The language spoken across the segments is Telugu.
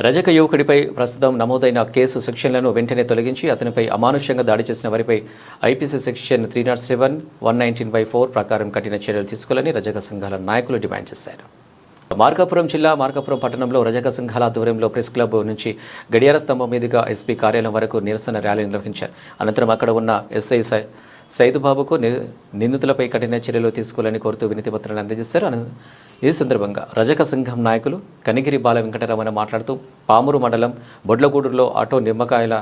రజక యువకుడిపై ప్రస్తుతం నమోదైన కేసు సెక్షన్లను వెంటనే తొలగించి అతనిపై అమానుష్యంగా దాడి చేసిన వారిపై ఐపీసీ సెక్షన్ 307, 119/4 ప్రకారం కఠిన చర్యలు తీసుకోవాలని రజక సంఘాల నాయకులు డిమాండ్ చేశారు. మార్కాపురం జిల్లా మార్కాపురం పట్టణంలో రజక సంఘాల ఆధ్వర్యంలో ప్రెస్ క్లబ్ నుంచి గడియార స్తంభం మీదుగా ఎస్పీ కార్యాలయం వరకు నిరసన ర్యాలీ నిర్వహించారు. అనంతరం అక్కడ ఉన్న ఎస్ఐ సైదుబాబుకు నిందితులపై కఠిన చర్యలు తీసుకోవాలని కోరుతూ వినతి పత్రాన్ని అందజేశారు. ఈ సందర్భంగా రజక సంఘం నాయకులు కనిగిరి బాల వెంకటరమణ మాట్లాడుతూ పామూరు మండలం బొడ్లగూడూరులో ఆటో నిమ్మకాయల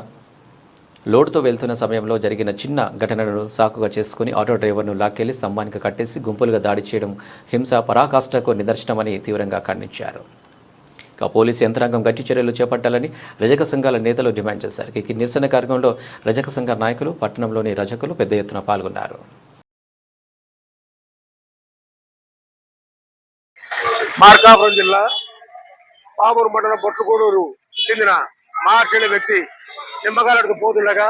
లోడ్తో వెళ్తున్న సమయంలో జరిగిన చిన్న ఘటనను సాకుగా చేసుకుని ఆటో డ్రైవర్ను లాక్కెళ్లి స్తంభానికి కట్టేసి గుంపులుగా దాడి చేయడం హింస పరాకాష్ఠకు నిదర్శనమని తీవ్రంగా ఖండించారు. ఇక పోలీసు యంత్రాంగం గట్టి చర్యలు చేపట్టాలని రజక సంఘాల నేతలు డిమాండ్ చేశారు. ఈ నిరసన కార్యక్రమంలో రజక సంఘ నాయకులు, పట్టణంలోని రజకులు పెద్ద ఎత్తున పాల్గొన్నారు. మార్కాపురం జిల్లా పామూరు మండలం బొట్లగూడూరు చెందిన మార్చెల వ్యక్తి నిమ్మకాయలకు పోతుండగా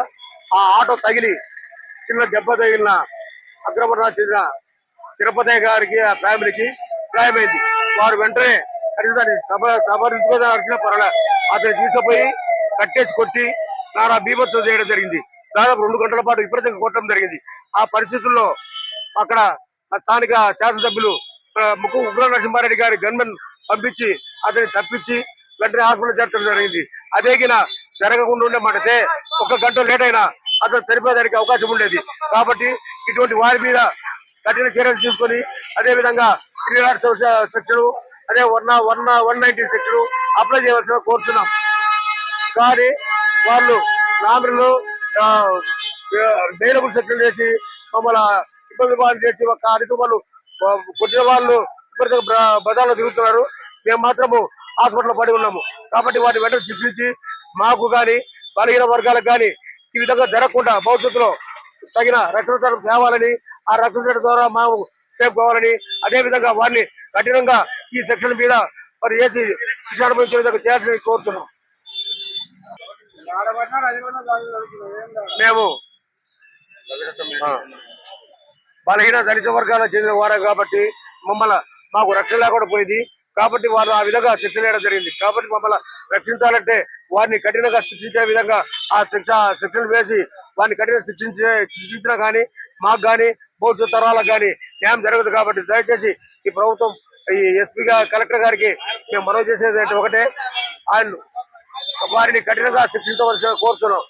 ఆ ఆటో తగిలి చిన్న దెబ్బ తగిలిన అగ్రవర్ణ చెందిన తిరుపతి గారికి ఆ ఫ్యామిలీకి గాయమైంది. వారు వెంటనే సభరించుకోవాల్సిన పర్వాలే అతను తీసుకుపోయి కట్టేసి కొట్టి నానా బీభత్సం చేయడం జరిగింది. దాదాపు 2 గంటల పాటు విపరీతంగా కొట్టడం జరిగింది. ఆ పరిస్థితుల్లో అక్కడ స్థానిక శాసనసభ్యులు ముక్కు ఉగ్ర నరసింహారెడ్డి గారి గన్మెన్ పంపించి అతన్ని తప్పించి వెంటనే హాస్పిటల్ చేర్చడం జరిగింది. అదేగిన జరగకుండా ఉండే మాటతే 1 గంట లేట్ అయినా అతను చనిపోయేదానికి అవకాశం ఉండేది. కాబట్టి ఇటువంటి వారి మీద కఠిన చర్యలు తీసుకొని అదేవిధంగా 307 సెక్షన్ అదే 119 సెక్షన్ అప్లై చేయవలసిన కోరుతున్నాం. కానీ వాళ్ళు నామినలు బెయిలబుల్ సెక్షన్ చేసి మమ్మల్ని ఇబ్బంది బాగా చేసి ఒక అడిగి వాళ్ళు కొట్టిన వాళ్ళు బదాల్లో తిరుగుతున్నారు. మేము మాత్రము హాస్పిటల్లో పడి ఉన్నాము. కాబట్టి వాటి వెంటనే శిక్షించి మాకు కానీ బలహీన వర్గాలకు కానీ ఈ విధంగా జరగకుండా భవిష్యత్తులో తగిన రక్షణ చట్టం తేవాలని, ఆ రక్షణ చట్టం ద్వారా మేము సేఫ్ కావాలని, అదేవిధంగా వారిని కఠినంగా ఈ సెక్షన్ మీద మరి వేసి శిక్ష అనుభవించే విధంగా చేయాలని కోరుతున్నాం. మేము బలహీన దళిత వర్గాలకు చెందిన వారు కాబట్టి మాకు రక్షణ లేకుండా పోయింది. కాబట్టి వారు ఆ విధంగా శిక్ష వేయడం జరిగింది. కాబట్టి మమ్మల్ని రక్షించాలంటే వారిని కఠినంగా శిక్షించే విధంగా ఆ శిక్షలు వేసి వారిని కఠినంగా శిక్షించినా కానీ మాకు కానీ భవిష్యత్ తరాలకు కానీ న్యాయం జరగదు. కాబట్టి దయచేసి ఈ ప్రభుత్వం ఈ ఎస్పీ కలెక్టర్ గారికి మేము మనవి చేసేది ఒకటే, ఆయన వారిని కఠినంగా శిక్షించవలసి కోరుతున్నాం.